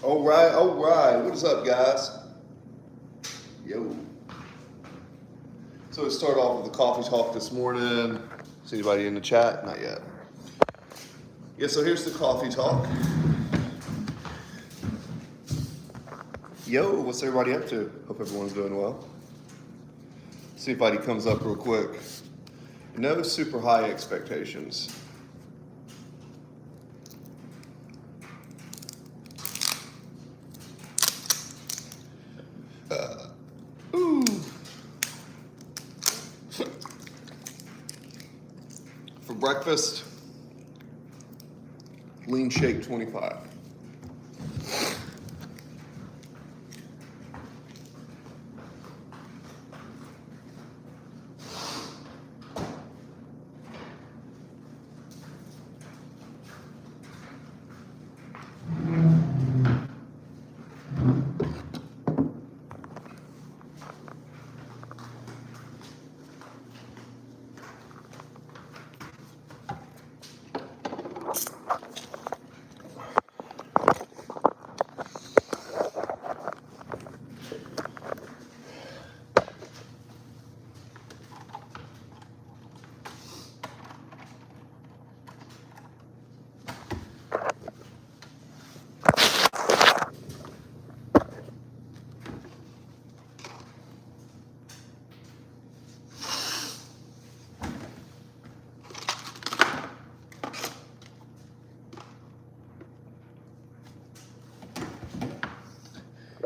All right, all right. What is up, guys? Yo. So let's start off with the coffee talk this morning. Is anybody in the chat? Not yet. Yeah, so here's the coffee talk. Yo, what's everybody up to? Hope everyone's doing well. See if anybody comes up real quick. No super high expectations. Ooh. For breakfast, lean shake 25.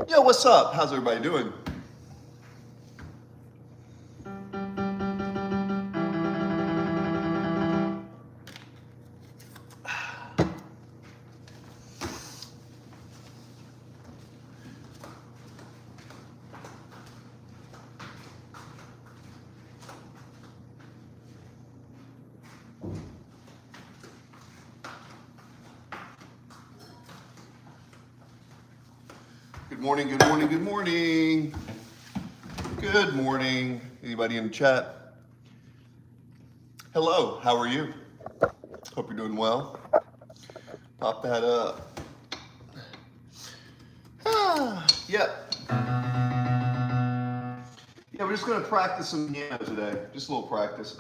Yo, what's up? How's everybody doing? Good morning, good morning, good morning. Good morning. Anybody in the chat? Hello, how are you? Hope you're doing well. Pop that up. Yep. Yeah, we're just gonna practice some piano today. Just a little practice.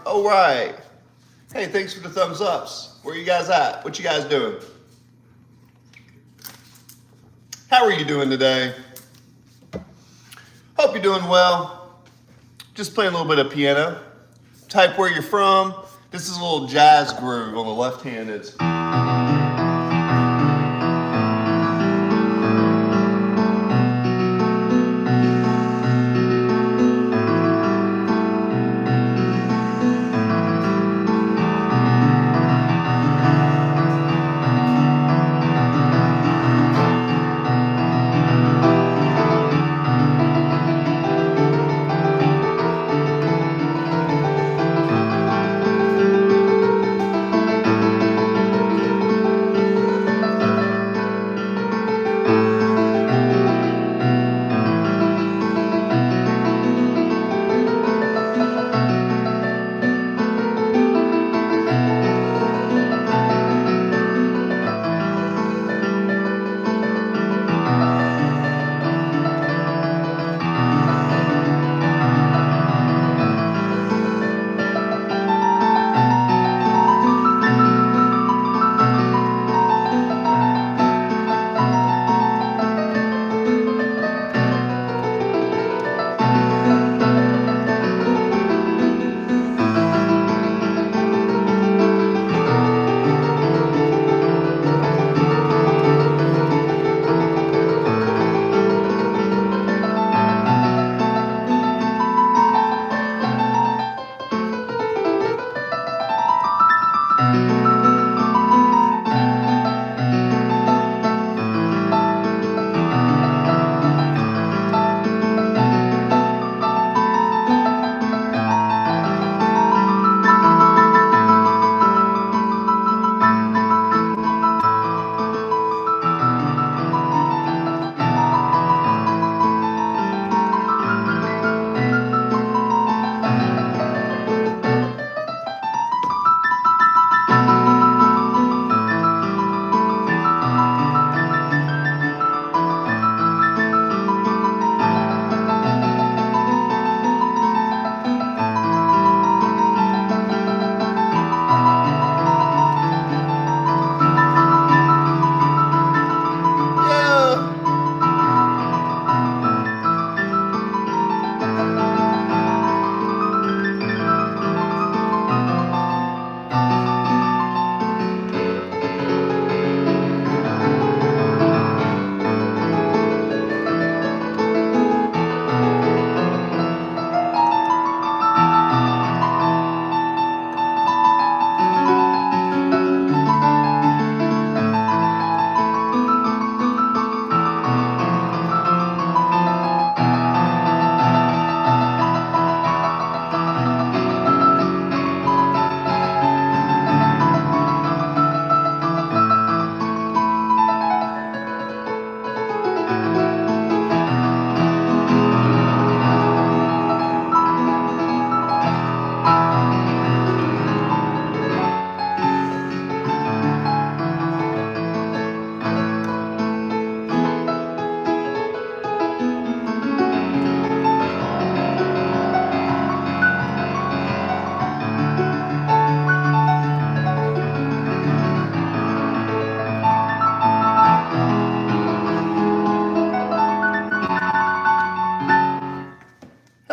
All right. Hey, thanks for the thumbs ups. Where you guys at? What you guys doing? How are you doing today? Hope you're doing well. Just playing a little bit of piano. Type where you're from. This is a little jazz groove. On the left hand, it's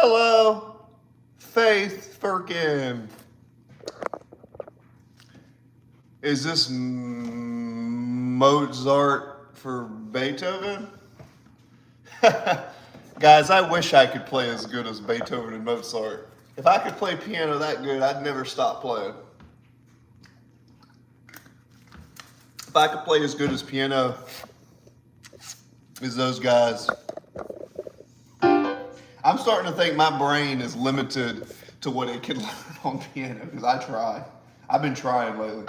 Hello, Faith Firkin. Is this Mozart for Beethoven? Guys, I wish I could play as good as Beethoven and Mozart. If I could play piano that good, I'd never stop playing. If I could play as good as piano as those guys, I'm starting to think my brain is limited to what it can learn on piano, because I try. I've been trying lately.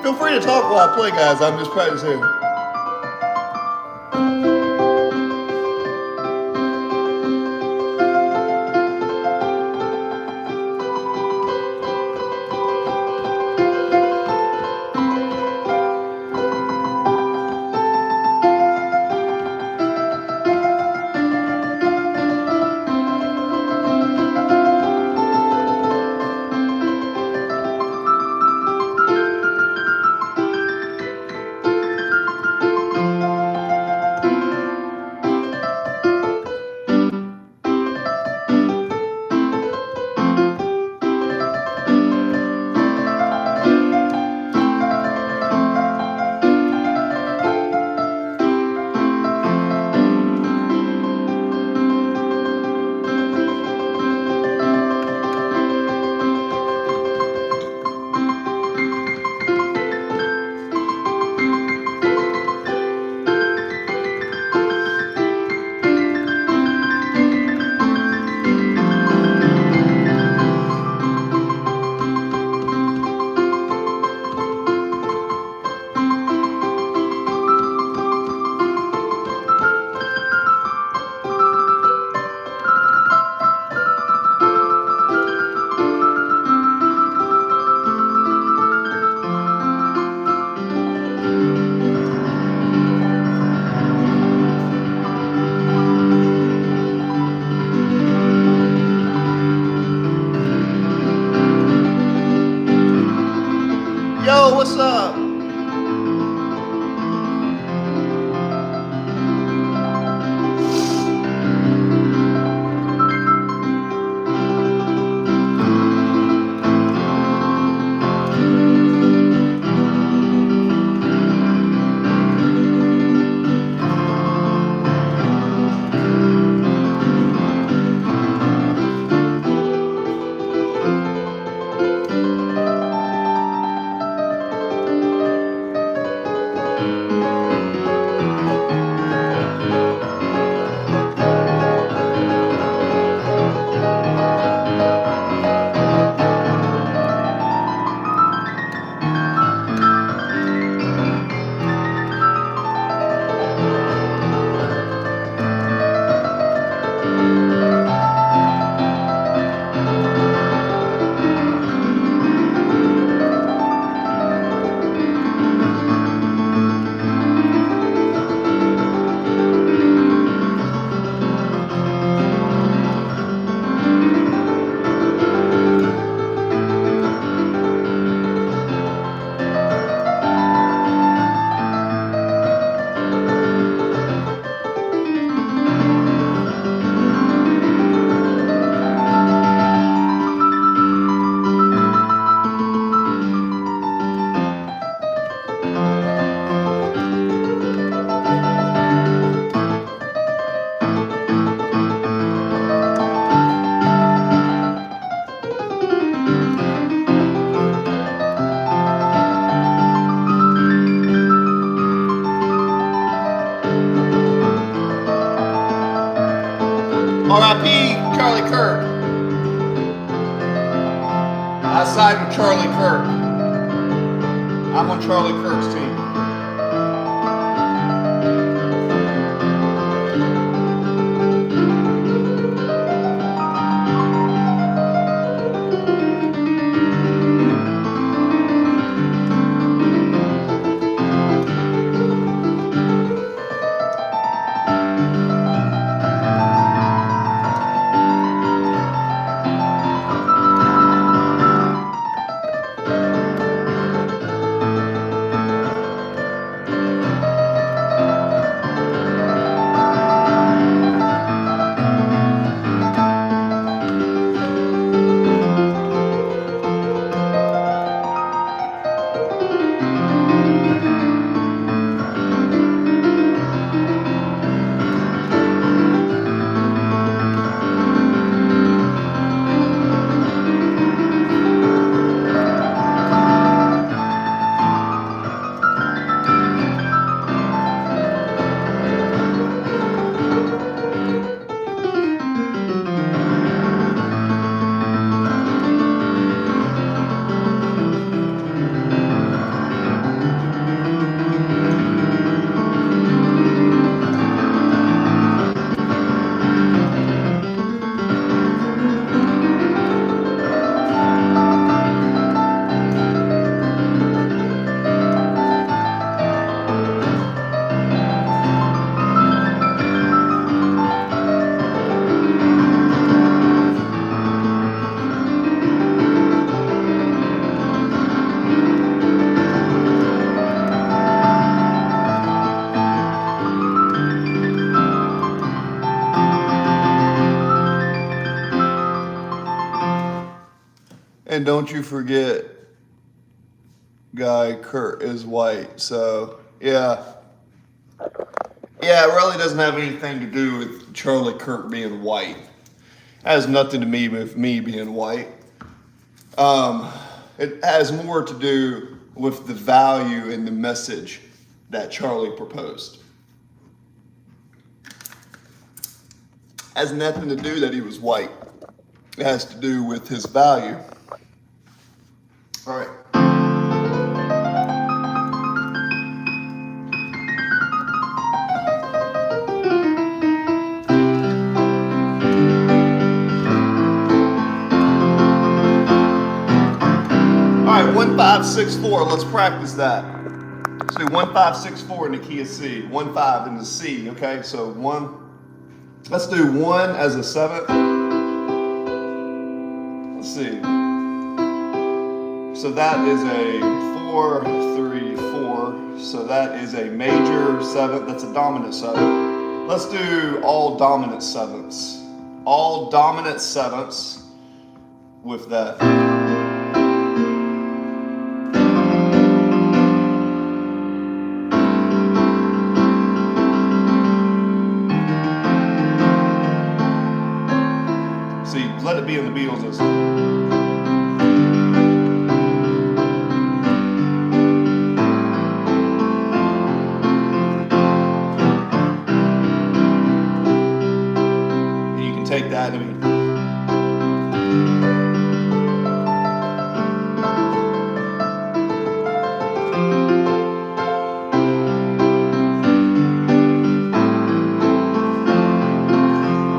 Feel free to talk while I play, guys. I'm just practicing. RIP Charlie Kirk. I side with Charlie Kirk. I'm on Charlie Kirk's team. And don't you forget, Guy Kurt is white. So, yeah. Yeah, it really doesn't have anything to do with Charlie Kirk being white. It has nothing to do with me being white. It has more to do with the value and the message that Charlie proposed. It has nothing to do that he was white. It has to do with his value. All right. All right, 1564. Let's practice that. Let's do 1564 in the key of C. 15 in the C. Okay, so 1. Let's do 1 as a 7th. Let's see. So that is a 4, 3, 4. So that is a major 7th. That's a dominant 7th. Let's do all dominant 7ths. All dominant 7ths with that. See, let it be in the Beatles. Take that, I mean.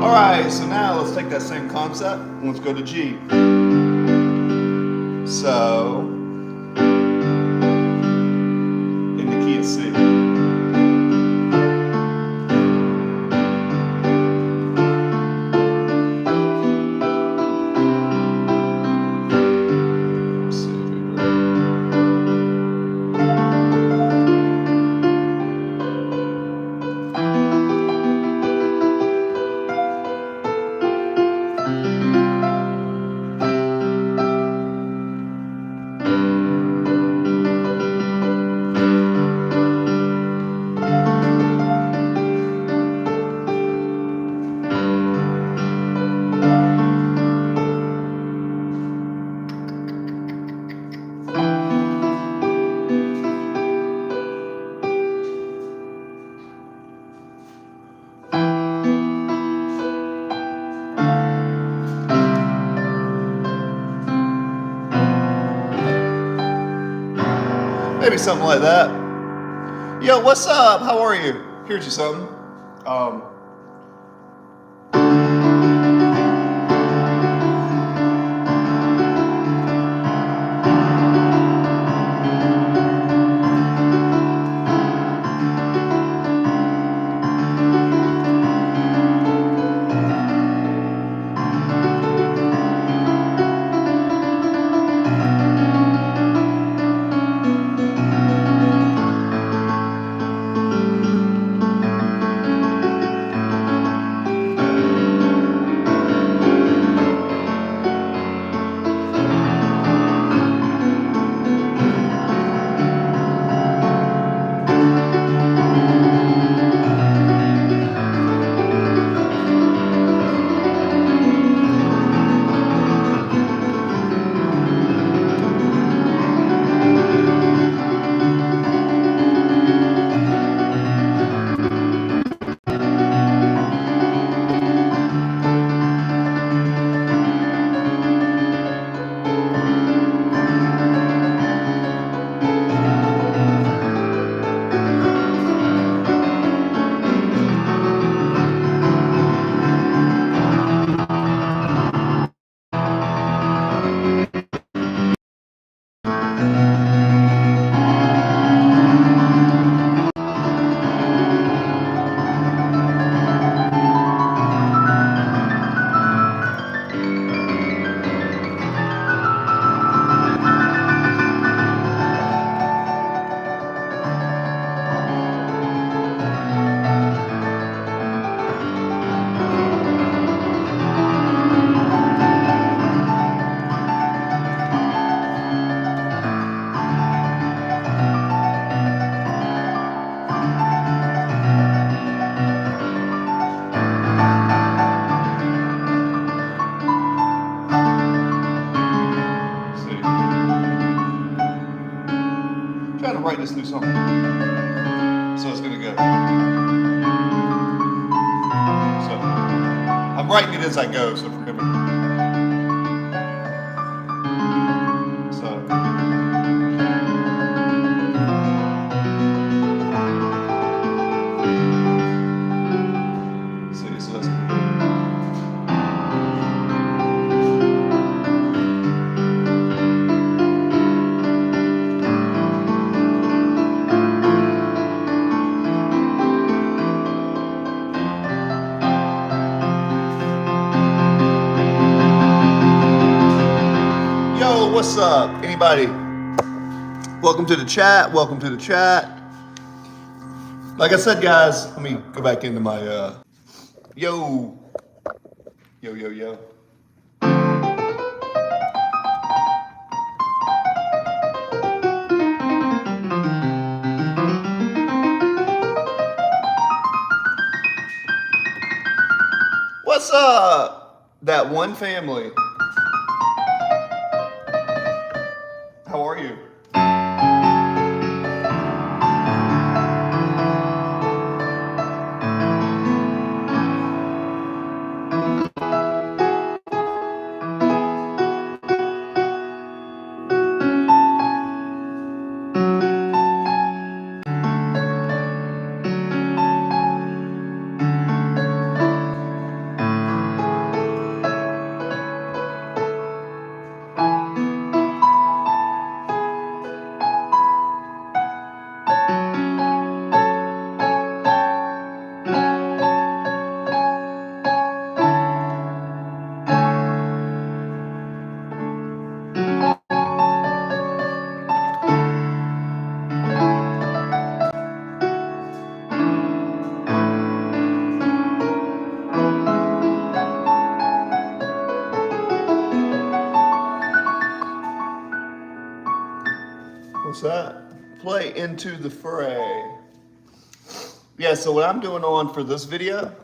All right, so now let's take that same concept and let's go to G. So, in the key of C. Maybe something like that. Yo, what's up? How are you? Here's you something. Trying to write this new song. So it's gonna go. So I'm writing it as I go, so forgive me. So that's what's up? Anybody? Welcome to the chat. Welcome to the chat. Like I said, guys, let me go back into my yo. What's up? That one family. How are you? What's that? Play into the fray. Yeah, so what I'm doing on for this video,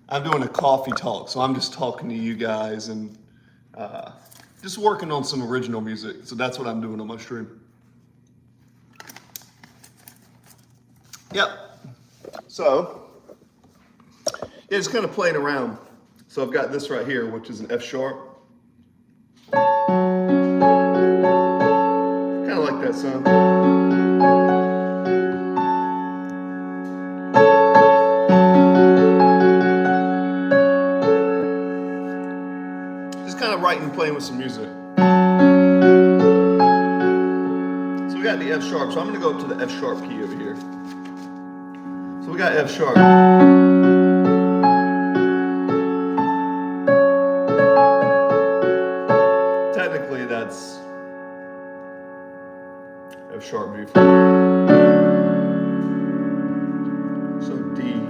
I'm doing a coffee talk. So I'm just talking to you guys and just working on some original music. So that's what I'm doing on my stream. Yep. So, yeah, just kind of playing around. So I've got this right here, which is an F sharp. Kind of like that sound. playing with some music. So we got the F sharp. So I'm going to go up to the F sharp key over here. So we got F sharp. Technically, that's F sharp B flat. So D.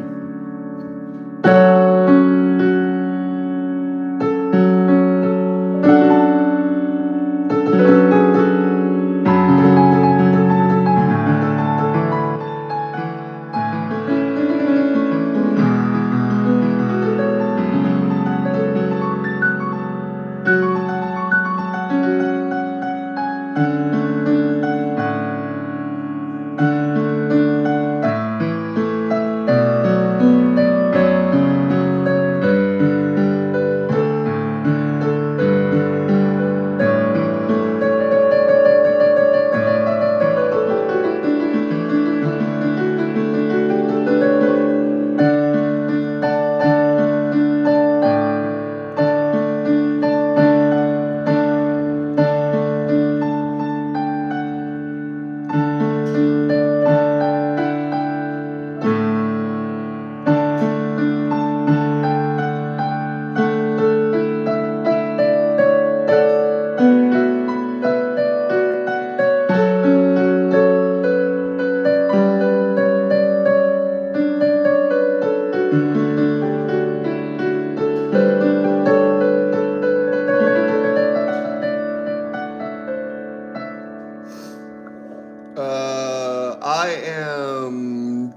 I am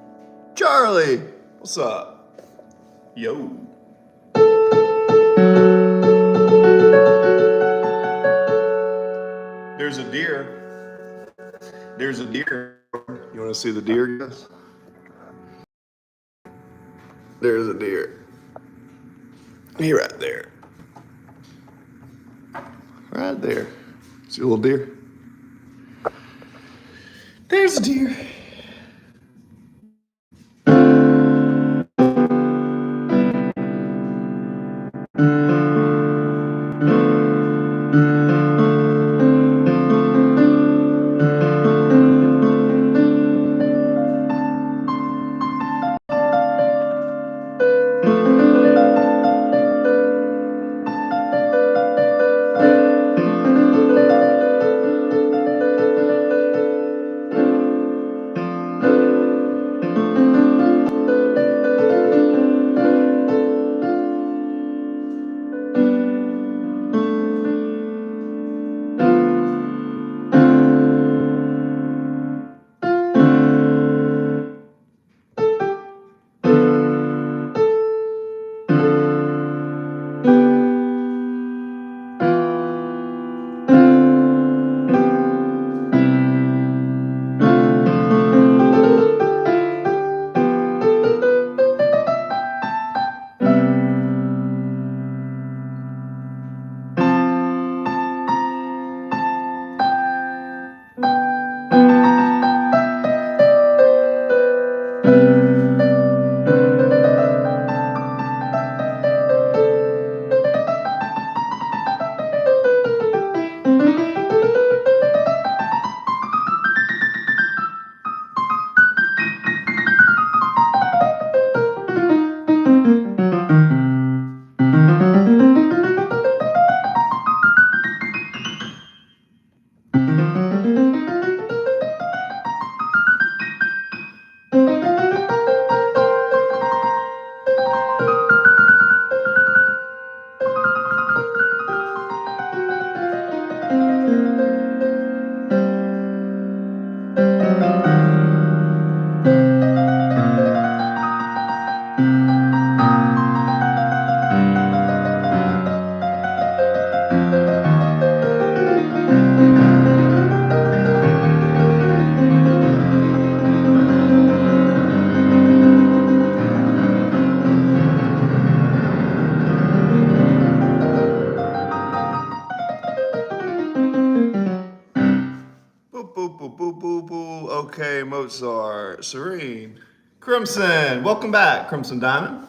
Charlie. What's up? Yo. There's a deer. There's a deer. You want to see the deer, guys? There's a deer. He right there. Right there. See a little deer? There's a deer. Okay, Mozart, Serene. Crimson, welcome back, Crimson Diamond.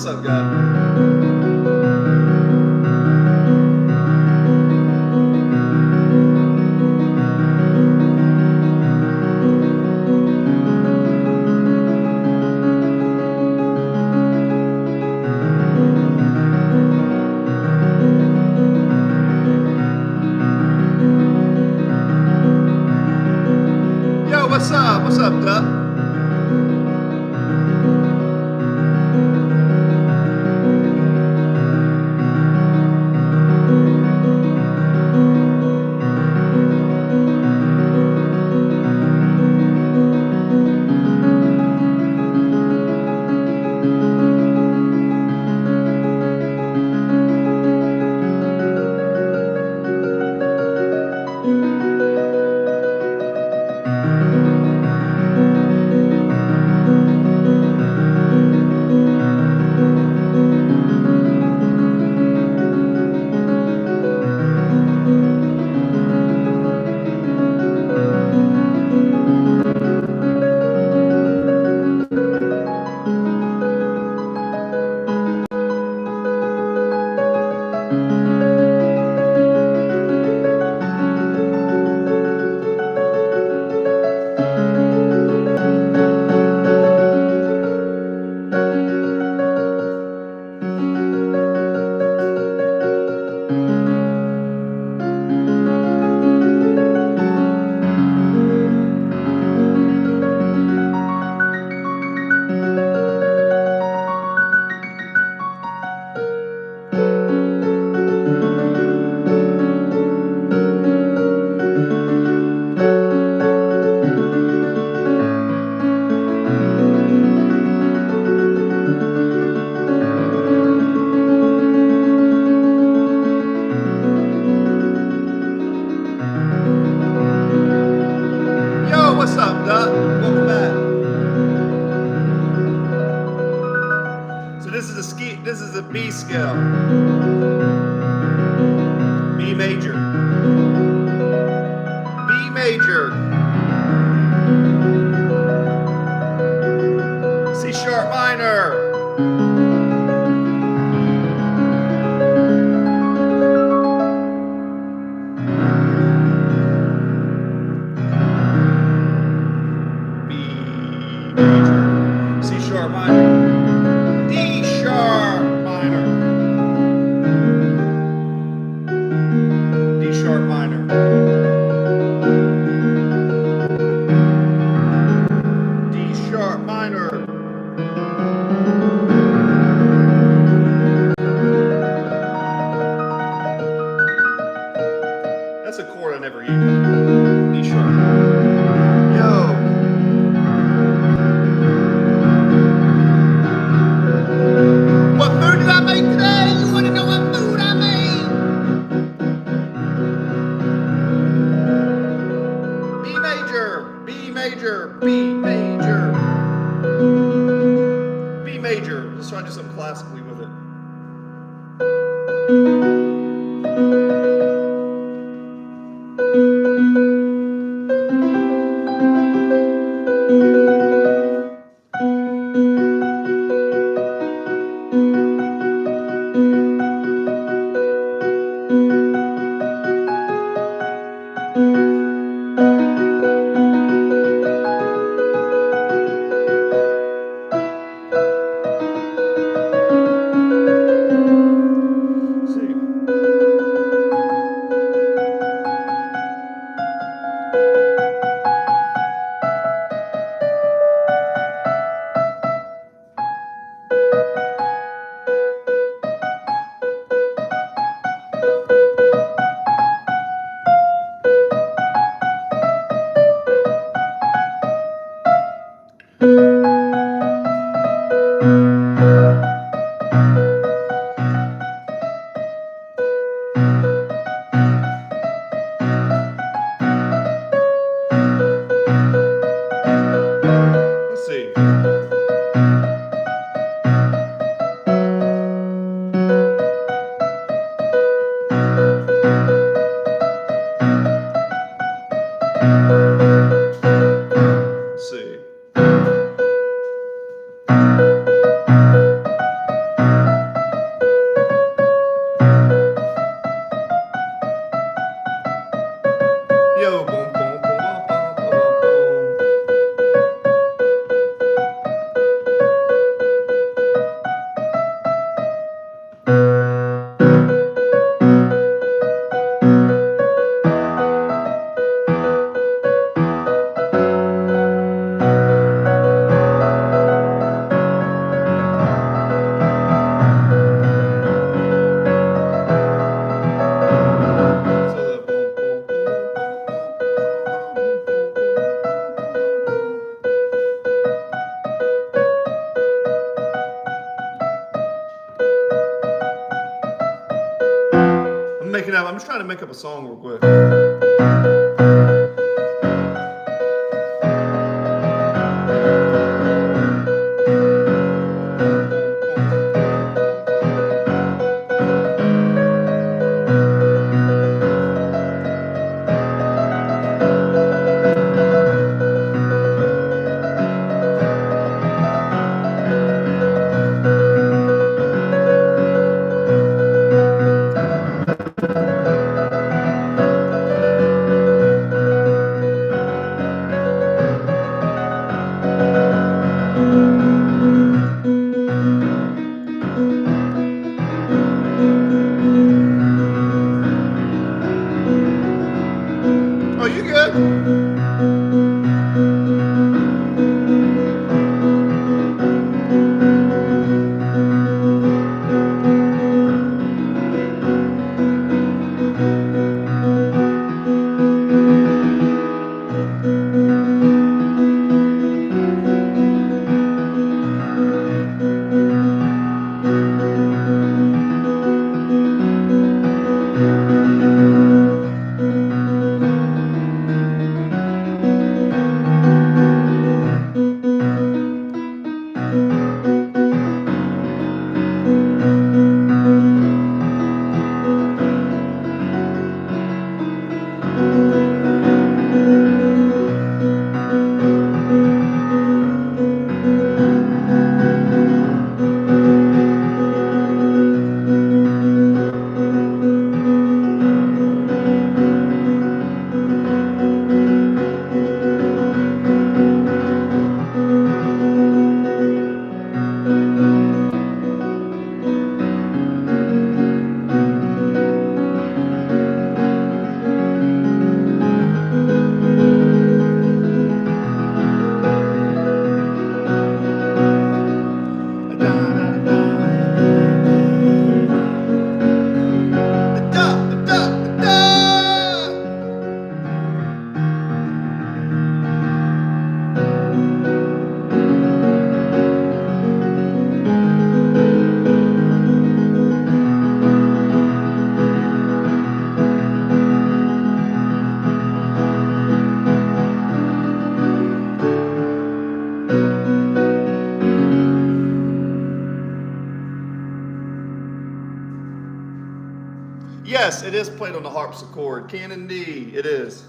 what's up, guy? Yo, what's up? What's up, Duck? What's up, Doc? Welcome back. So this is a B scale. B major. B major. C sharp minor. C sharp minor, D sharp minor, D sharp minor, D sharp minor, that's a chord I never use, D sharp. Yo. What food did I make today? You want to know what food I made? B major, B major, B major, B major. Let's try to do something classically with it. I'm just trying to make up a song real quick. Oh, you good? Yes, it is played on the harpsichord. Canon D, it is.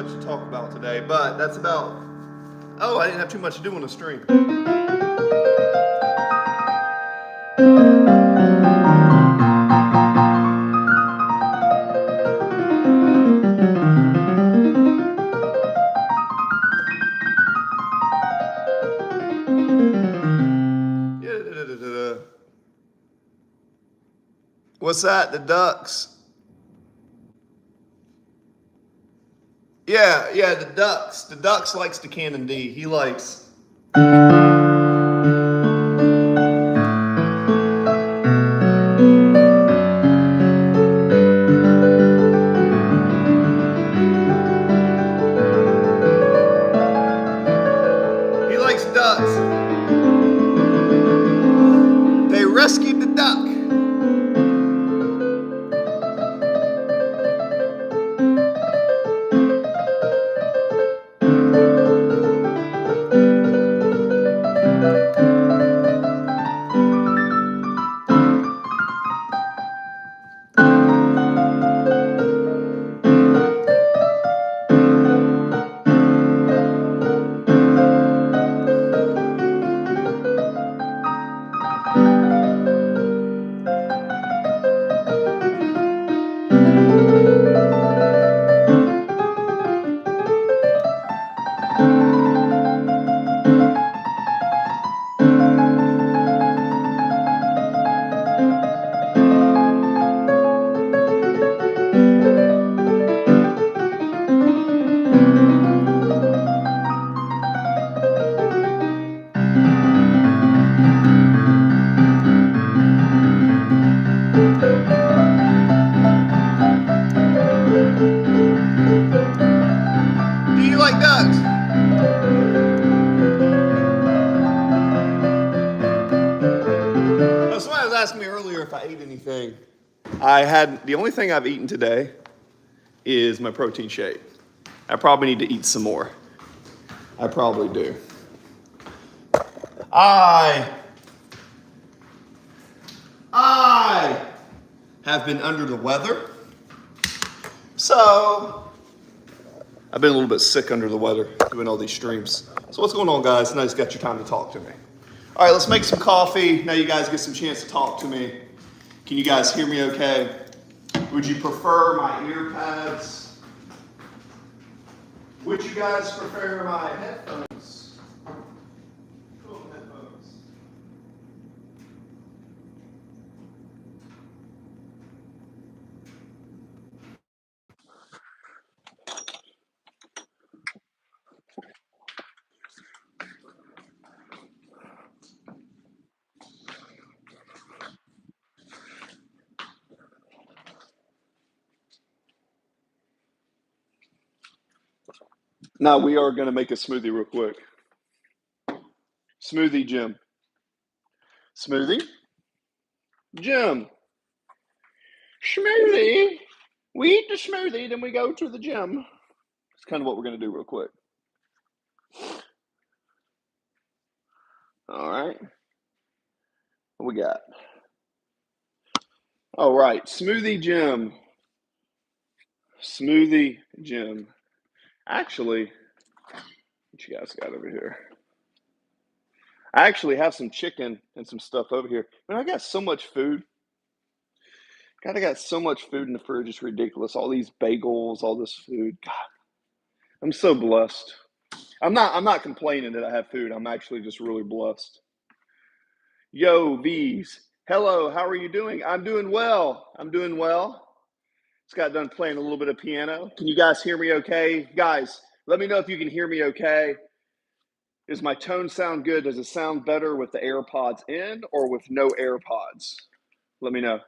much to talk about today, but that's about. Oh, I didn't have too much to do on the stream. What's that? The ducks. Yeah, the ducks. The ducks likes the Canon D. He likes. He likes ducks. They rescued the duck. Do you like ducks? Somebody was asking me earlier if I ate anything. The only thing I've eaten today is my protein shake. I probably need to eat some more. I probably do. I have been under the weather. So I've been a little bit sick under the weather doing all these streams. So what's going on, guys? Nice got your time to talk to me. All right, let's make some coffee. Now you guys get some chance to talk to me. Can you guys hear me okay? Would you prefer my ear pads? Would you guys prefer my headphones? Cool headphones. Now we are going to make a smoothie real quick. Smoothie Jim. Smoothie? Jim. Smoothie. We eat the smoothie, then we go to the gym. It's kind of what we're going to do real quick. All right. What we got? All right. Smoothie Jim. Smoothie Jim. Actually, what you guys got over here? I actually have some chicken and some stuff over here. Man, I got so much food. God, I got so much food in the fridge. It's ridiculous. All these bagels, all this food. God, I'm so blessed. I'm not complaining that I have food. I'm actually just really blessed. Yo, V's. Hello, how are you doing? I'm doing well. I'm doing well. Just got done playing a little bit of piano. Can you guys hear me okay? Guys, let me know if you can hear me okay. Does my tone sound good? Does it sound better with the AirPods in or with no AirPods? Let me know.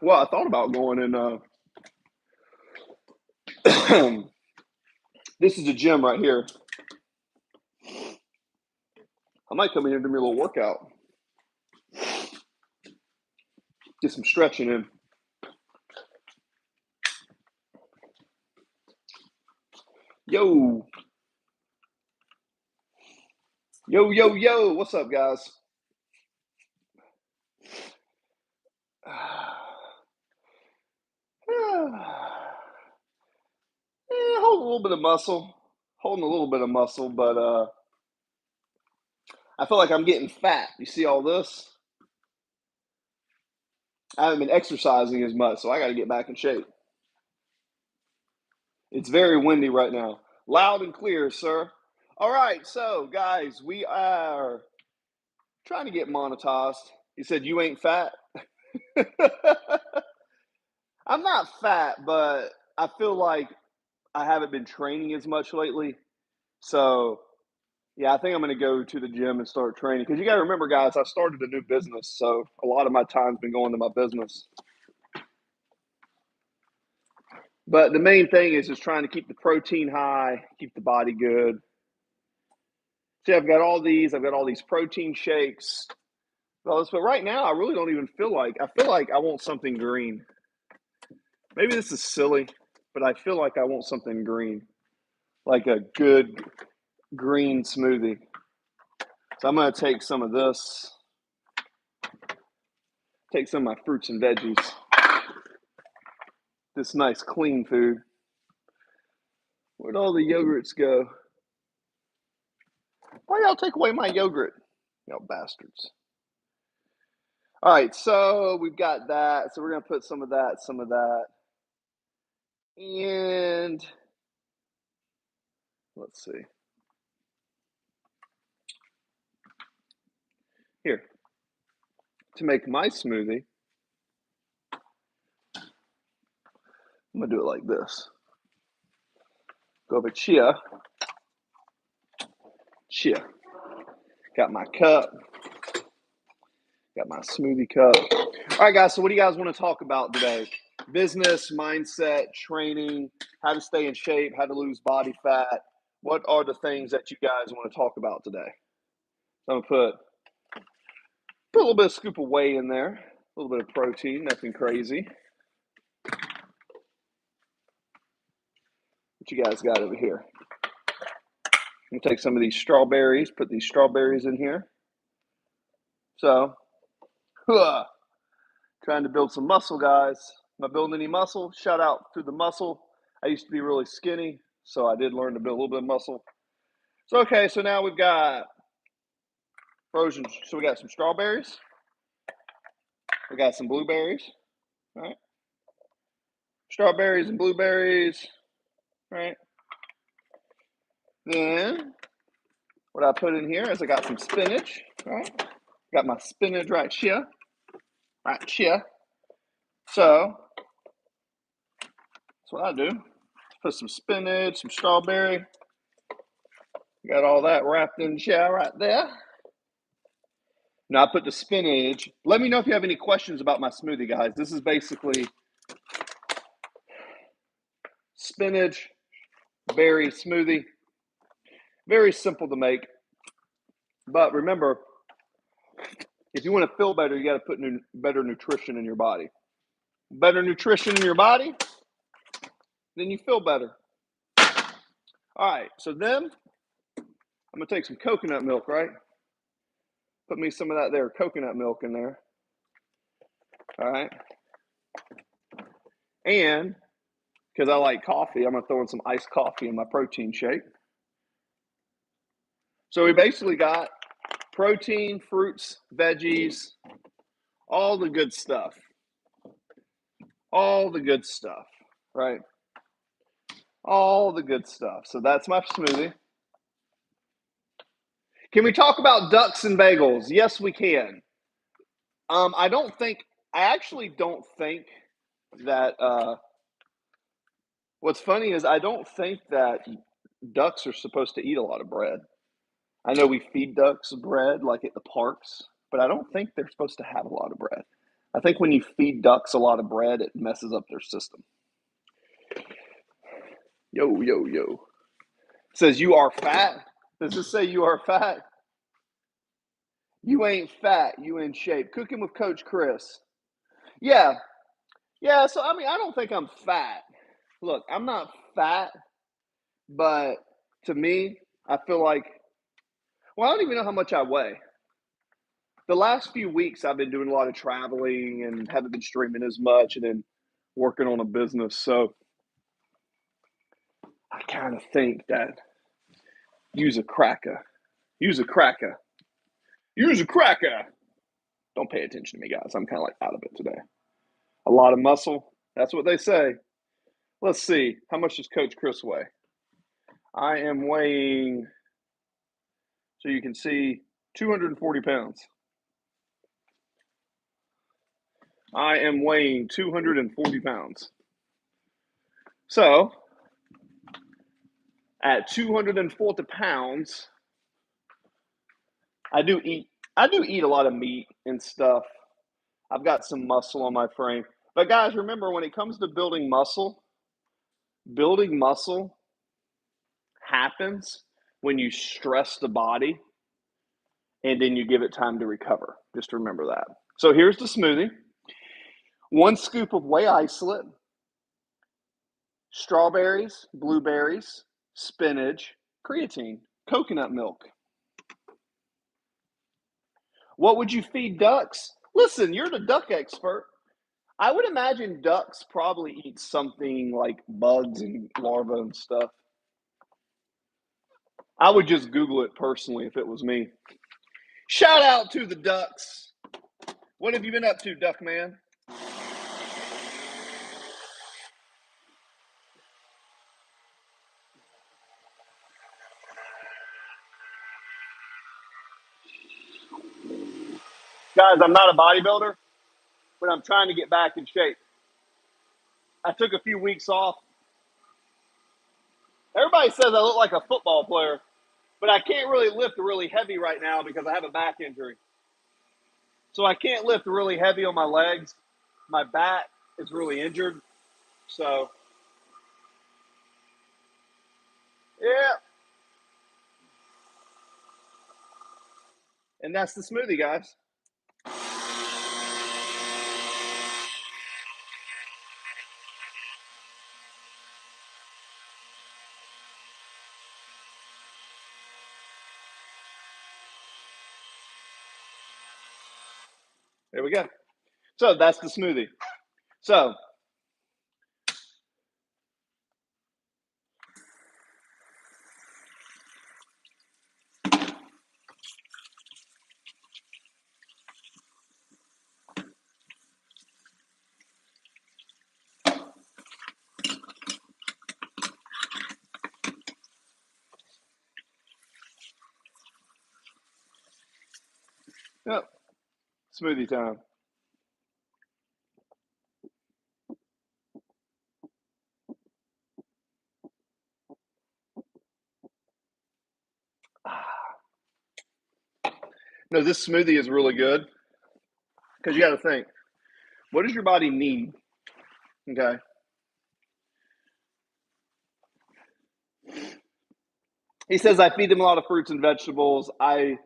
Well, I thought about going and this is a gym right here. I might come in here and do me a little workout. Get some stretching in. Yo. Yo, yo, yo. What's up, guys? little bit of muscle, holding a little bit of muscle, but I feel like I'm getting fat. You see all this? I haven't been exercising as much, so I got to get back in shape. It's very windy right now. Loud and clear, sir. All right, so guys, we are trying to get monetized. You said you ain't fat? I'm not fat, but I feel like I haven't been training as much lately. So, yeah, I think I'm going to go to the gym and start training. Because you got to remember, guys, I started a new business. So, a lot of my time's been going to my business. But the main thing is just trying to keep the protein high, keep the body good. See, I've got all these protein shakes. But right now, I really don't even feel like, I feel like I want something green. Maybe this is silly, but I feel like I want something green. Like a good green smoothie. So I'm going to take some of this, take some of my fruits and veggies, this nice clean food. Where'd all the yogurts go? Why y'all take away my yogurt? Y'all bastards. All right, so we've got that. So we're going to put some of that. And let's see. Here, to make my smoothie, I'm going to do it like this. Go over chia. Got my cup. Got my smoothie cup. All right, guys, so what do you guys want to talk about today? Business, mindset, training, how to stay in shape, how to lose body fat. What are the things that you guys want to talk about today? So I'm going to put a little bit of scoop of whey in there, a little bit of protein, nothing crazy. What you guys got over here? I'm going to take some of these strawberries, put these strawberries in here. So, trying to build some muscle, guys. Am I building any muscle? Shout out to the muscle. I used to be really skinny, so I did learn to build a little bit of muscle. So, okay, so now we've got frozen. So we got some strawberries. We got some blueberries. All right. Strawberries and blueberries. All right. Then what I put in here is I got some spinach. All right. Got my spinach right here. Right here. So that's what I do. Put some spinach, some strawberry. Got all that wrapped in here right there. Now I put the spinach. Let me know if you have any questions about my smoothie, guys. This is basically spinach berry smoothie. Very simple to make. But remember, if you want to feel better, you got to put better nutrition in your body. Better nutrition in your body, then you feel better. All right, so then I'm going to take some coconut milk, right? Put me some of that there coconut milk in there. All right. And because I like coffee, I'm going to throw in some iced coffee in my protein shake. So we basically got protein, fruits, veggies, all the good stuff. All the good stuff, right? All the good stuff. So that's my smoothie. Can we talk about ducks and bagels? Yes, we can. I actually don't think that, what's funny is I don't think that ducks are supposed to eat a lot of bread. I know we feed ducks bread like at the parks, but I don't think they're supposed to have a lot of bread. I think when you feed ducks a lot of bread, it messes up their system. Yo. It says you are fat. Does this say you are fat? You ain't fat. You in shape. Cooking with Coach Chris. Yeah. So, I mean, I don't think I'm fat. Look, I'm not fat, but to me, I feel like, well, I don't even know how much I weigh. The last few weeks, I've been doing a lot of traveling and haven't been streaming as much and then working on a business. So, I kind of think that use a cracker. Use a cracker. Use a cracker. Don't pay attention to me, guys. I'm kind of like out of it today. A lot of muscle. That's what they say. Let's see. How much does Coach Chris weigh? I am weighing, so you can see, 240 pounds. I am weighing 240 pounds. So, at 240 pounds, I do eat a lot of meat and stuff. I've got some muscle on my frame. But guys, remember when it comes to building muscle happens when you stress the body and then you give it time to recover. Just remember that. So here's the smoothie. 1 scoop of whey isolate, strawberries, blueberries, spinach, creatine, coconut milk. What would you feed ducks? Listen, you're the duck expert. I would imagine ducks probably eat something like bugs and larvae and stuff. I would just Google it personally if it was me. Shout out to the ducks. What have you been up to, Duck Man? Guys, I'm not a bodybuilder, but I'm trying to get back in shape. I took a few weeks off. Everybody says I look like a football player, but I can't really lift really heavy right now because I have a back injury. So I can't lift really heavy on my legs. My back is really injured. So, yeah. And that's the smoothie, guys. There we go. So that's the smoothie. So, yep, smoothie time. No, this smoothie is really good because you got to think, what does your body need? Okay. He says, I feed them a lot of fruits and vegetables. I've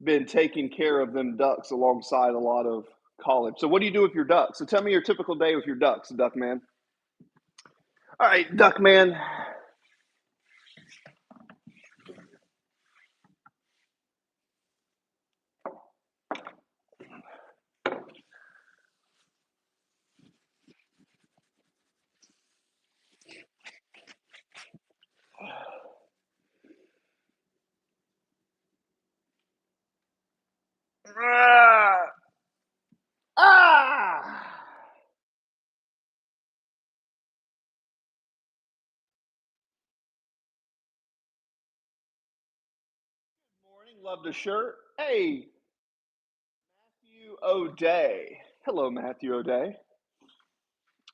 been taking care of them ducks alongside a lot of college. So, what do you do with your ducks? So, tell me your typical day with your ducks, Duck Man. All right, Duck Man. Ah! Ah! Morning, love the shirt. Hey, Matthew O'Day. Hello, Matthew O'Day.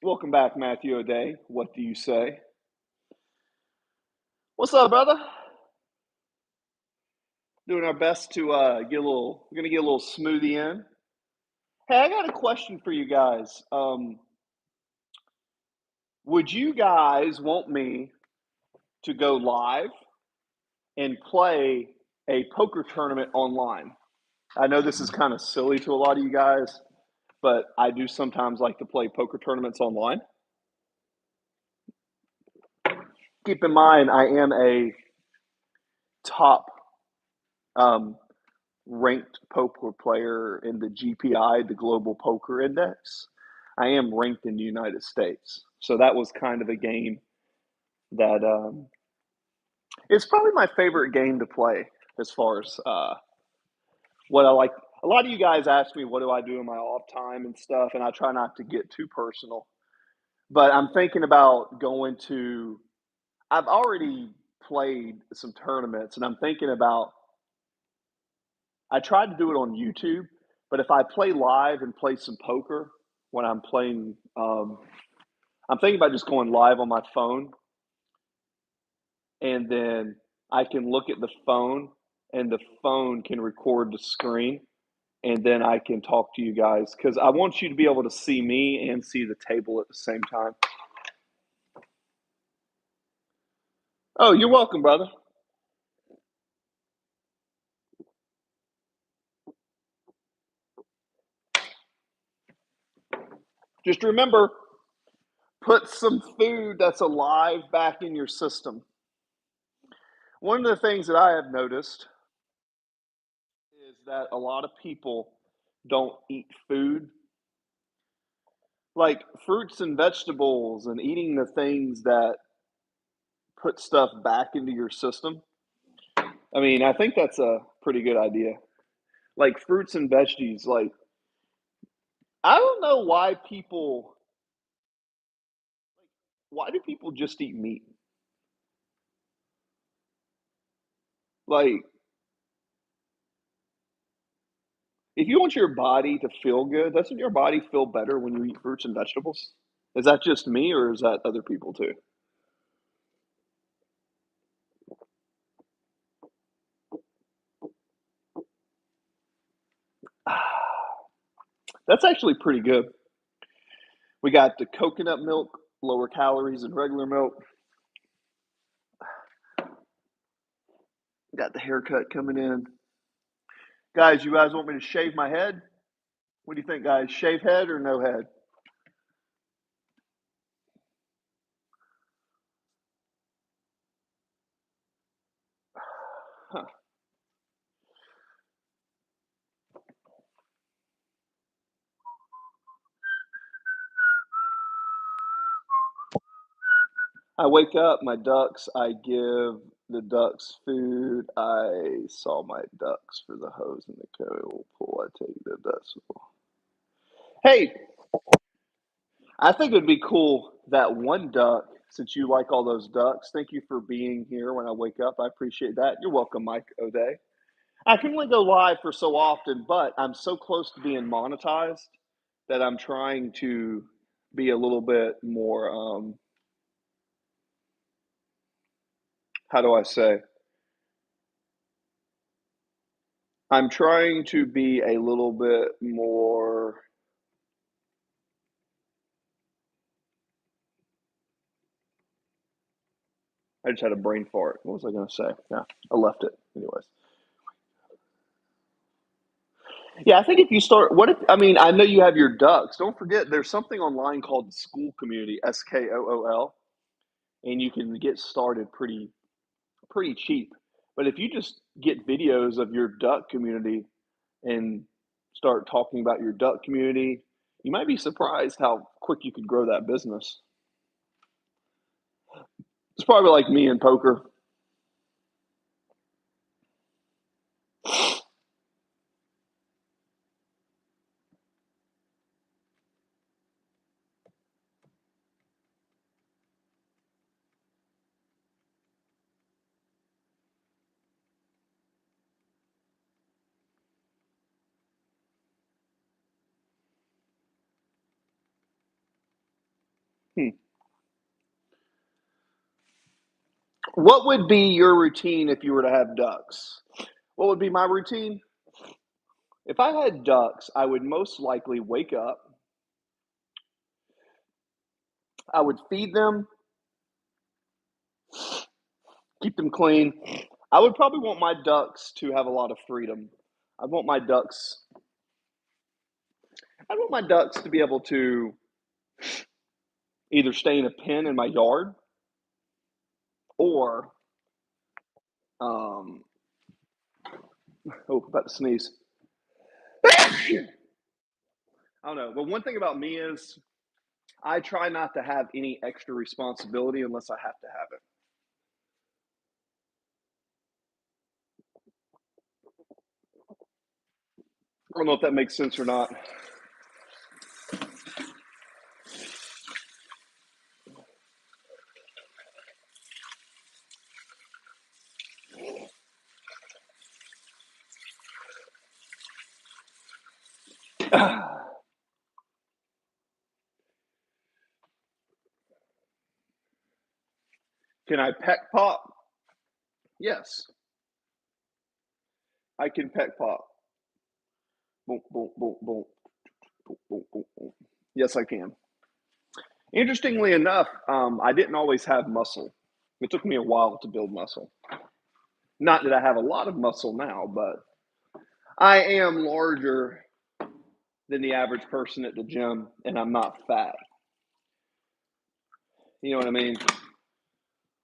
Welcome back, Matthew O'Day. What do you say? What's up, brother? Doing our best to get a little. We're gonna get a little smoothie in. Hey, I got a question for you guys. Would you guys want me to go live and play a poker tournament online? I know this is kind of silly to a lot of you guys, but I do sometimes like to play poker tournaments online. Keep in mind, I am a top um, ranked poker player in the GPI, the Global Poker Index. I am ranked in the United States. So that was kind of a game that it's probably my favorite game to play as far as what I like. A lot of you guys ask me, what do I do in my off time and stuff, and I try not to get too personal. But I'm thinking about going to, I've already played some tournaments, and I'm thinking about, I tried to do it on YouTube, but if I play live and play some poker when I'm playing, I'm thinking about just going live on my phone, and then I can look at the phone, and the phone can record the screen, and then I can talk to you guys because I want you to be able to see me and see the table at the same time. Oh, you're welcome, brother. Just remember, put some food that's alive back in your system. One of the things that I have noticed is that a lot of people don't eat food like fruits and vegetables and eating the things that put stuff back into your system. I mean, I think that's a pretty good idea. Like fruits and veggies, like I don't know why do people just eat meat? Like if you want your body to feel good, doesn't your body feel better when you eat fruits and vegetables? Is that just me or is that other people too? That's actually pretty good. We got the coconut milk, lower calories than regular milk. Got the haircut coming in. Guys, you guys want me to shave my head? What do you think, guys? Shave head or no head? Huh. I wake up, my ducks, I give the ducks food. I saw my ducks for the hose in the coil pool. I take the ducks. Hey, I think it'd be cool that one duck, since you like all those ducks, thank you for being here when I wake up. I appreciate that. You're welcome, Mike O'Day. I can only go live for so often, but I'm so close to being monetized that I'm trying to be a little bit more, how do I say? I'm trying to be a little bit more. I just had a brain fart. What was I going to say? Yeah, I left it. Anyways. Yeah, I think if you start, what if, I mean, I know you have your ducks. Don't forget, there's something online called School Community, SKOOL, and you can get started pretty cheap. But if you just get videos of your duck community and start talking about your duck community, you might be surprised how quick you could grow that business. It's probably like me in poker. Hmm. What would be your routine if you were to have ducks? What would be my routine? If I had ducks, I would most likely wake up. I would feed them, keep them clean. I would probably want my ducks to have a lot of freedom. I want my ducks. I want my ducks to be able to either stay in a pen in my yard or, oh, about to sneeze. I don't know. But one thing about me is I try not to have any extra responsibility unless I have to have it. I don't know if that makes sense or not. Can I peck pop? Yes, I can peck pop. Boom, boom, boom, boom, boom, boom, boom, boom. Yes, I can. Interestingly enough, I didn't always have muscle. It took me a while to build muscle. Not that I have a lot of muscle now, but I am larger than the average person at the gym, and I'm not fat. You know what I mean?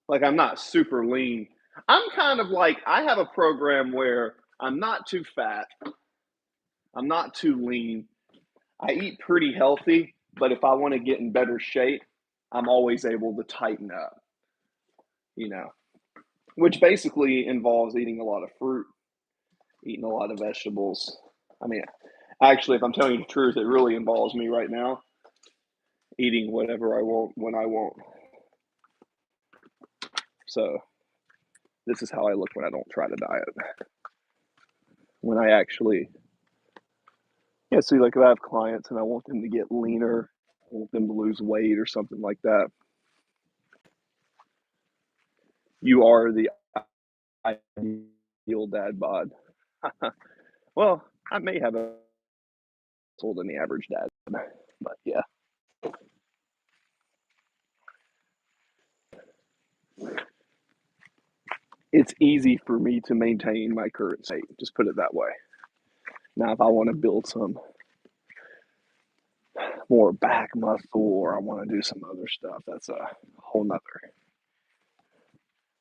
Like, I'm not super lean. I'm kind of like, I have a program where I'm not too fat, I'm not too lean. I eat pretty healthy, but if I want to get in better shape, I'm always able to tighten up, you know, which basically involves eating a lot of fruit, eating a lot of vegetables. I mean, actually, if I'm telling you the truth, it really involves me right now eating whatever I want when I want. So, this is how I look when I don't try to diet. When I actually, yeah, see, like if I have clients and I want them to get leaner, I want them to lose weight or something like that, you are the ideal dad bod. Well, I may have a older than the average dad, but yeah. It's easy for me to maintain my current state, just put it that way. Now, if I want to build some more back muscle or I want to do some other stuff, that's a whole nother,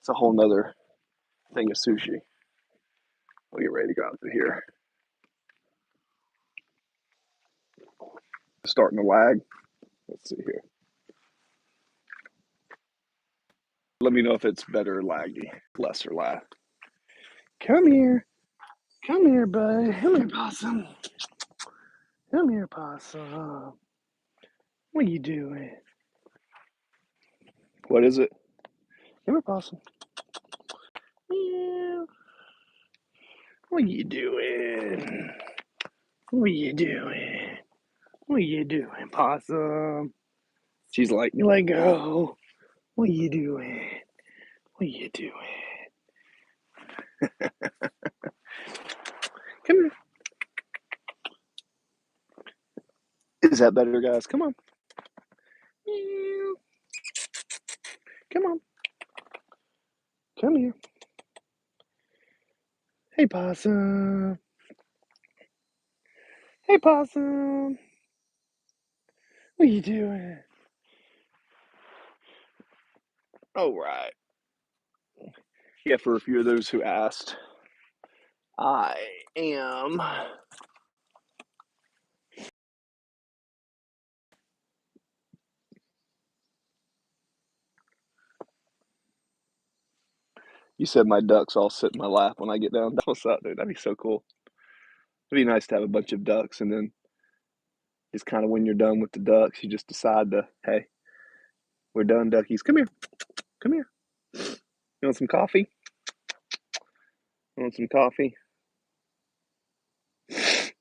it's a whole nother thing of sushi. We'll get ready to go out through here. Starting to lag. Let's see here. Let me know if it's better or laggy, less or lag. Come here. Come here, bud. Come here, possum. Come here, possum. What are you doing? What is it? Come here, possum. Meow. What are you doing? What are you doing? What are you doing, possum? She's like, let go. What are you doing? What are you doing? Come here. Is that better, guys? Come on. Meow. Come on. Come here. Hey, possum. Hey, possum. What are you doing? All right. Yeah, for a few of those who asked, I am. You said my ducks all sit in my lap when I get down. What's up, dude? That'd be so cool. It'd be nice to have a bunch of ducks, and then just kind of when you're done with the ducks, you just decide to, hey, we're done, duckies. Come here. Come here. You want some coffee? You want some coffee? I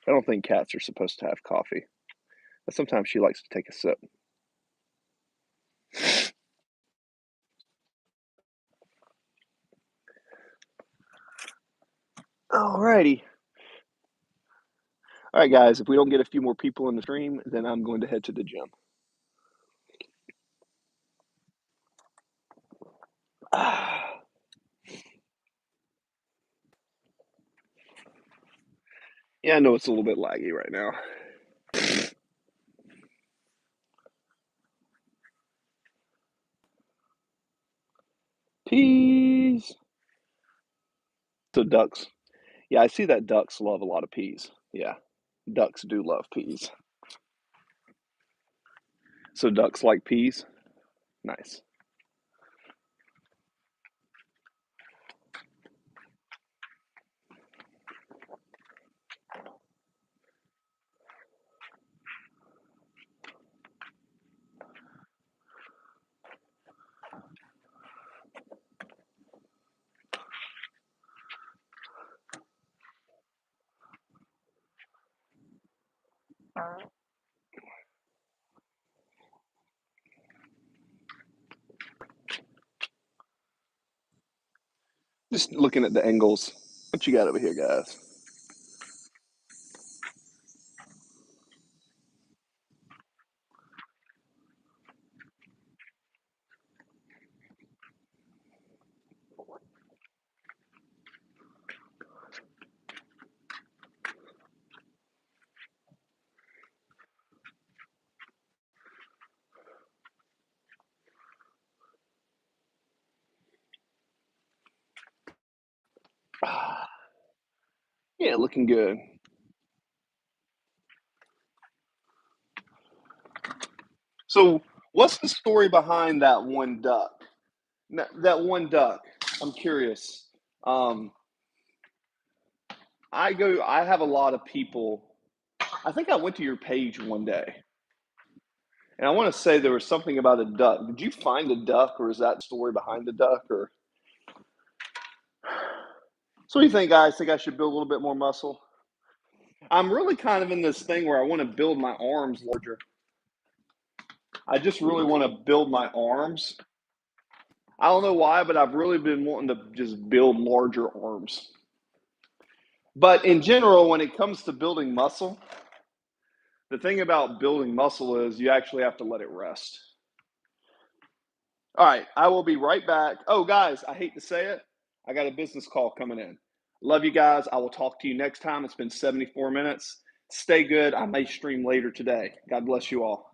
don't think cats are supposed to have coffee, but sometimes she likes to take a sip. Alrighty. All right, guys, if we don't get a few more people in the stream, then I'm going to head to the gym. Yeah, I know it's a little bit laggy right now. Peas. So ducks. Yeah, I see that ducks love a lot of peas. Yeah, ducks do love peas. So ducks like peas. Nice. Just looking at the angles. What you got over here, guys? Yeah, looking good. So, what's the story behind that one duck? That one duck. I'm curious. Um, I have a lot of people. I think I went to your page one day, and I want to say there was something about a duck. Did you find a duck, or is that the story behind the duck? Or so, what do you think, guys? Think I should build a little bit more muscle? I'm really kind of in this thing where I want to build my arms larger. I just really want to build my arms. I don't know why, but I've really been wanting to just build larger arms. But in general, when it comes to building muscle, the thing about building muscle is you actually have to let it rest. All right, I will be right back. Oh, guys, I hate to say it. I got a business call coming in. Love you guys. I will talk to you next time. It's been 74 minutes. Stay good. I may stream later today. God bless you all.